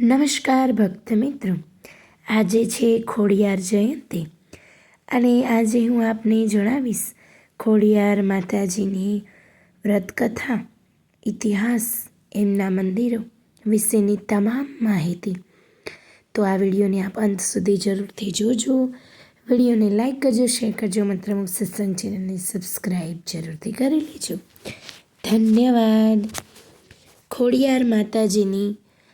નમસ્કાર ભક્ત મિત્રો, આજે છે ખોડિયાર જયંતી અને આજે હું આપને જણાવીશ ખોડિયાર માતાજીની વ્રતકથા, ઇતિહાસ, એમના મંદિરો વિશેની તમામ માહિતી. તો આ વિડીયોને આપ અંત સુધી જરૂરથી જોજો. વિડીયોને લાઈક કરજો, શેર કરજો, મંત્રમુગ્ધ સત્સંગ ચેનલને સબસ્ક્રાઈબ જરૂરથી કરી લેજો. ધન્યવાદ. ખોડિયાર માતાજીની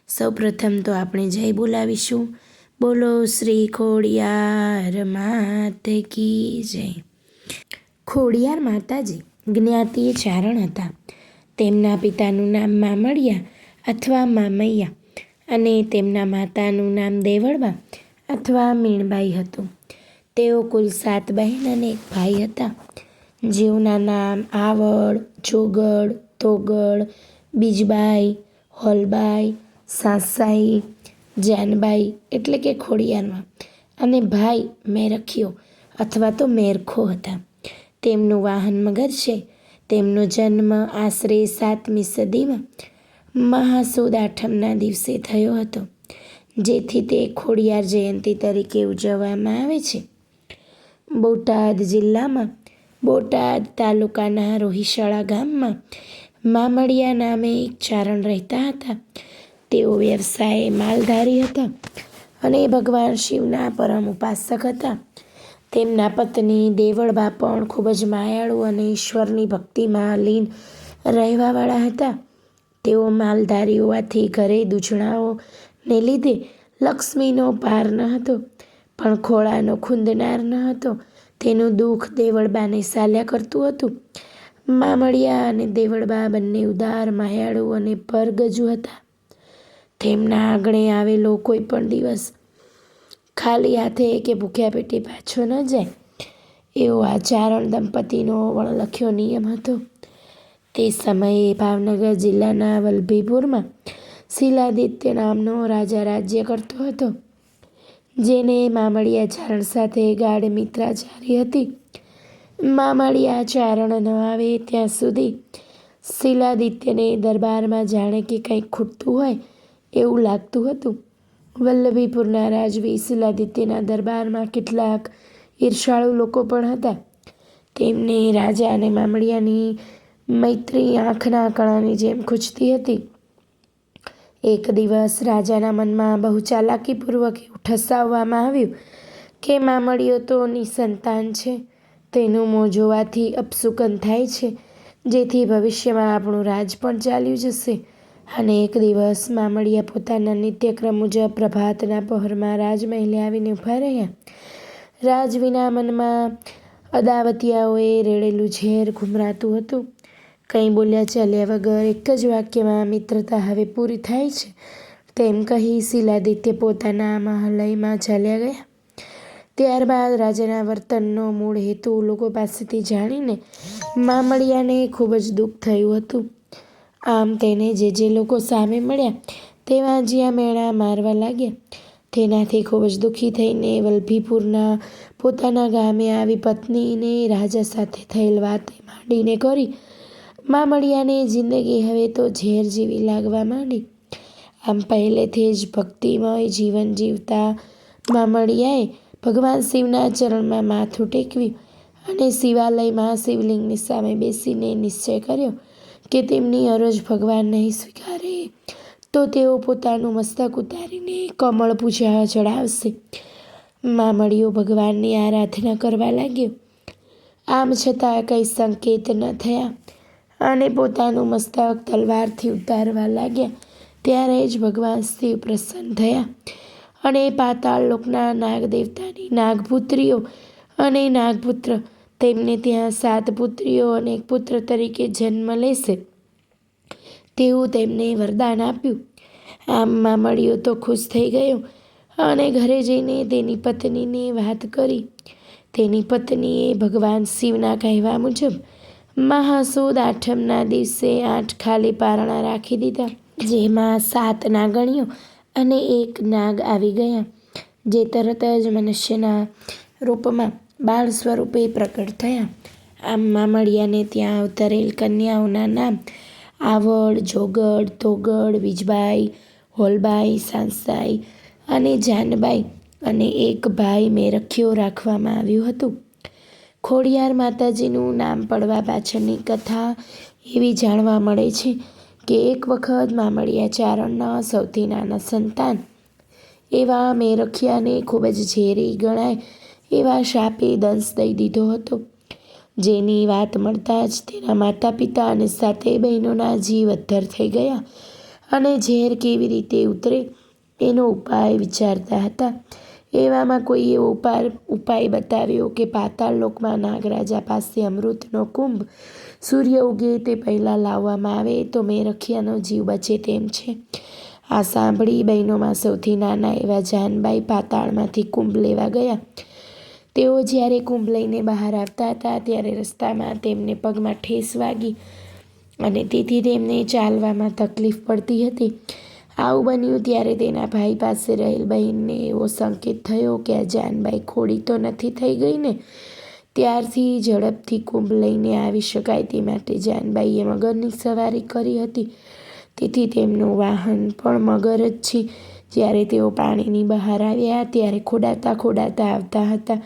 સૌપ્રથમ તો આપણે જય બોલાવીશું. બોલો શ્રી ખોડિયાર માત કી જય. ખોડિયાર માતાજી જ્ઞાતિએ ચારણ હતા. તેમના પિતાનું નામ મામડિયા અથવા મામૈયા અને તેમના માતાનું નામ દેવળબા અથવા મીણબાઈ હતું. તેઓ કુલ 7 બહેન અને 1 ભાઈ હતા, જેઓના નામ આવડ, જોગડ, તોગડ, બીજબાઈ, હોલબાઈ, સાસાઈ, જાનબાઈ એટલે કે ખોડિયારમાં અને ભાઈ મેરખીઓ અથવા તો મેરખો હતા. તેમનું વાહન મગર છે. તેમનો જન્મ આશરે 7મી સદીમાં મહાસુદ આઠમના દિવસે થયો હતો, જેથી તે ખોડિયાર જયંતી તરીકે ઉજવવામાં આવે છે. બોટાદ જિલ્લામાં બોટાદ તાલુકાના રોહિશાળા ગામમાં મામડિયા નામે એક ચારણ રહેતા હતા. તેઓ વ્યવસાયે માલધારી હતા અને ભગવાન શિવના પરમ ઉપાસક હતા. તેમના પત્ની દેવળબા પણ ખૂબ જ માયાળુ અને ઈશ્વરની ભક્તિમાં લીન રહેવાવાળા હતા. તેઓ માલધારી હોવાથી ઘરે દૂધણાઓને લીધે લક્ષ્મીનો પાર ન હતો, પણ ખોળાનો ખૂંદનાર ન હતો. તેનું દુઃખ દેવળબાને ચાલ્યા કરતું હતું. મામડિયા અને દેવળબા બંને ઉદાર, માયાળુ અને પરગજુ હતા. તેમના આંગણે આવેલો કોઈ પણ દિવસ ખાલી હાથે કે ભૂખ્યા પેટે પાછો ન જાય, એવો આ ચારણ દંપતીનો વણલખ્યો નિયમ હતો. તે સમયે ભાવનગર જિલ્લાના વલભીપુરમાં શિલાદિત્ય નામનો રાજા રાજ્ય કરતો હતો, જેને મામડિયા ચારણ સાથે ગાઢ મિત્રાચારી હતી. મામડિયા ચારણ ન આવે ત્યાં સુધી શિલાદિત્યને દરબારમાં જાણે કે કંઈક ખૂટતું હોય એવું લાગતું હતું. વલ્લભીપુરના રાજવી શિલાદિત્યના દરબારમાં કેટલાક ઈર્ષાળુ લોકો પણ હતા. તેમને રાજા અને મામડિયાની મૈત્રી આંખના કણાની જેમ ખૂંચતી હતી. એક દિવસ રાજાના મનમાં બહુ ચાલાકીપૂર્વક એવું ઠસાવવામાં આવ્યું કે મામડિયો તો નિસંતાન છે. તેનું મોં જોવાથી અપશુકન થાય છે, જેથી ભવિષ્યમાં આપણું રાજ પણ ચાલ્યું જશે. અને એક દિવસ મામડિયા પોતાના નિત્યક્રમ મુજબ પ્રભાતના પહોરમાં રાજમહેલે આવીને ઊભા રહ્યા. રાજવીના મનમાં અદાવતિયાઓએ રેડેલું ઝેર ઘુમરાતું હતું. કંઈ બોલ્યા ચાલ્યા વગર એક જ વાક્યમાં મિત્રતા હવે પૂરી થાય છે તેમ કહી શિલાદિત્ય પોતાના મહાલયમાં ચાલ્યા ગયા. ત્યારબાદ રાજાના વર્તનનો મૂળ હેતુ લોકો પાસેથી જાણીને મામડિયાને ખૂબ જ દુઃખ થયું હતું. આમ તેને જે લોકો સામે મળ્યા તેવા જ્યાં મેણા મારવા લાગ્યા. તેનાથી ખૂબ જ દુઃખી થઈને વલભીપુરના પોતાના ગામે આવી પત્નીને રાજા સાથે થયેલ વાત માંડીને કરી. મામડિયાને જિંદગી હવે તો ઝેર જેવી લાગવા માંડી. આમ પહેલેથી જ ભક્તિમય જીવન જીવતા મામડિયાએ ભગવાન શિવના ચરણમાં માથું ટેકવ્યું અને શિવાલયમાં શિવલિંગની સામે બેસીને નિશ્ચય કર્યો કે તેમની અરજ ભગવાન નહીં સ્વીકારે તો તેઓ પોતાનું મસ્તક ઉતારીને કમળ પૂજા ચડાવશે. મામડિયો ભગવાનની આરાધના કરવા લાગ્યો. આમ છતાં કંઈ સંકેત ન થયા અને પોતાનું મસ્તક તલવારથી ઉતારવા લાગ્યા. ત્યારે જ ભગવાન શિવ પ્રસન્ન થયા અને પાતાળ લોકના નાગદેવતાની નાગપુત્રીઓ અને નાગપુત્ર તેમને ત્યાં 7 પુત્રીઓ અને 1 પુત્ર તરીકે જન્મ લેશે તેવું તેમને વરદાન આપ્યું. આમ મામડિયો તો ખુશ થઈ ગયો અને ઘરે જઈને તેની પત્નીને વાત કરી. તેની પત્નીએ ભગવાન શિવના કહેવા મુજબ મહાસુદ આઠમના દિવસે 8 ખાલી પારણા રાખી દીધા, જેમાં 7 નાગણીઓ અને 1 નાગ આવી ગયા, જે તરત જ મનુષ્યના રૂપમાં બાળ સ્વરૂપે પ્રકટ થયા. આમ મામડિયાને ત્યાં અવતરેલ કન્યાઓના નામ આવડ, જોગડ, તોગડ, બીજબાઈ, હોલબાઈ, સાંસાઈ અને જાનબાઈ અને એક ભાઈ મેરખ્યો રાખવામાં આવ્યું હતું. ખોડિયાર માતાજીનું નામ પડવા પાછળની કથા એવી જાણવા મળે છે કે એક વખત મામડિયા ચારણના સૌથી નાના સંતાન એવા મેરખિયાને ખૂબ જ ઝેરી ગણાય એવા શાપે દંશ દઈ દીધો હતો, જેની વાત મળતા જ તેના માતા પિતા અને 7 બહેનોના જીવ અદ્ધર થઈ ગયા અને ઝેર કેવી રીતે ઉતરે એનો ઉપાય વિચારતા હતા. એવામાં કોઈ એવો ઉપાય બતાવ્યો કે પાતાળ લોકમાં નાગરાજા પાસે અમૃતનો કુંભ સૂર્ય ઉગે તે પહેલાં લાવવામાં આવે તો મેરખિયાનો જીવ બચે તેમ છે. આ સાંભળી બહેનોમાં સૌથી નાના એવા જાનબાઈ પાતાળમાંથી કુંભ લેવા ગયા. તેઓ જ્યારે કુંભ લઈને બહાર આવતા હતા ત્યારે રસ્તામાં તેમને પગમાં ઠેસ વાગી અને તેથી તેમને ચાલવામાં તકલીફ પડતી હતી. આવું બન્યું ત્યારે તેના ભાઈ પાસે રહેલ બહેનને એવો સંકેત થયો કે આ જાનબાઈ ખોડી તો નથી થઈ ગઈ ને. ત્યારથી ઝડપથી કુંભ લઈને આવી શકાય તે માટે જાનબાઈએ મગરની સવારી કરી હતી. તેથી તેમનું વાહન પણ મગર જ છે. જ્યારે તેઓ પાણીની બહાર આવ્યા ત્યારે ખોડાતા આવતા હતા.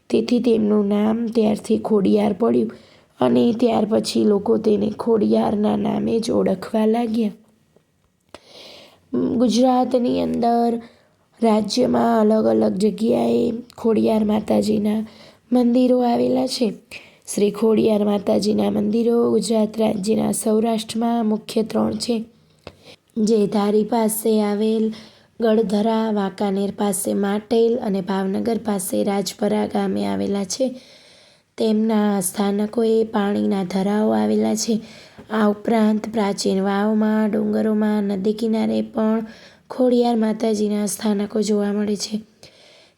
તેથી તેમનું નામ ત્યારથી ખોડિયાર પડ્યું અને ત્યાર પછી લોકો તેને ખોડિયારના નામે જ ઓળખવા લાગ્યા. ગુજરાતની અંદર રાજ્યમાં અલગ અલગ જગ્યાએ ખોડિયાર માતાજીના મંદિરો આવેલા છે. શ્રી ખોડિયાર માતાજીના મંદિરો ગુજરાત રાજ્યના સૌરાષ્ટ્રમાં મુખ્ય 3 છે, જે ધારી પાસે આવેલ ગળધરા, વાંકાનેર પાસે માટેલ અને ભાવનગર પાસે રાજપરા ગામે આવેલા છે. તેમના સ્થાનકોએ પાણીના ધરાઓ આવેલા છે. આ ઉપરાંત પ્રાચીન વાવમાં, ડુંગરોમાં, નદી કિનારે પણ ખોડિયાર માતાજીના સ્થાનકો જોવા મળે છે.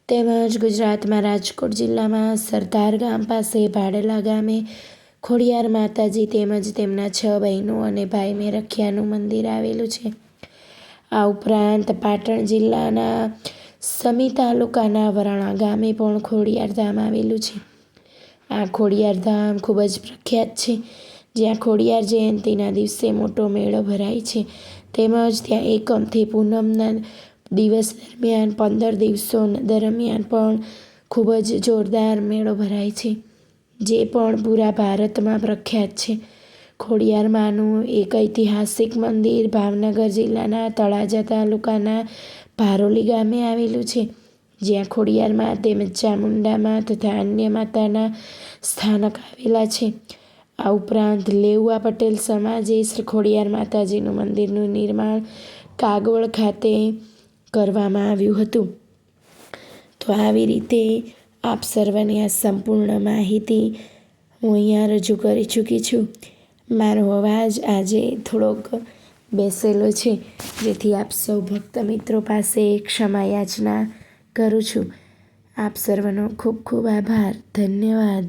તેમજ ગુજરાતમાં રાજકોટ જિલ્લામાં સરદાર ગામ પાસે ભાડલા ગામે ખોડિયાર માતાજી તેમજ તેમના 6 બહેનો અને ભાઈ મેરખિયાનું મંદિર આવેલું છે. આ ઉપરાંત પાટણ જિલ્લાના સમી તાલુકાના વરાણા ગામે પણ ખોડિયાર ધામ આવેલું છે. આ ખોડિયાર ધામ ખૂબ જ પ્રખ્યાત છે, જ્યાં ખોડિયાર જયંતિના દિવસે મોટો મેળો ભરાય છે. તેમજ ત્યાં એકમથી પૂનમના દિવસ દરમિયાન 15 દિવસો દરમિયાન પણ ખૂબ જ જોરદાર મેળો ભરાય છે, જે પણ પૂરા ભારતમાં પ્રખ્યાત છે. ખોડિયાર માનું એક ઐતિહાસિક મંદિર ભાવનગર જિલ્લાના તળાજા તાલુકાના ભારોલી ગામે આવેલું છે, જ્યાં ખોડિયાર મા તેમજ ચામુંડા મા તથા અન્ય માતાના સ્થાનક આવેલા છે. આ ઉપરાંત લેઉવા પટેલ સમાજે શ્રી ખોડિયાર માતાજીનું મંદિરનું નિર્માણ કાગવડ ખાતે કરવામાં આવ્યું હતું. તો આવી રીતે આપ સર્વને આ સંપૂર્ણ માહિતી હું અહીંયા રજૂ કરી ચૂકી છું. મારો અવાજ આજે થોડોક બેસેલો છે, જેથી આપ સૌ ભક્ત મિત્રો પાસે ક્ષમા યાચના કરું છું. આપ સર્વનો ખૂબ ખૂબ આભાર. ધન્યવાદ.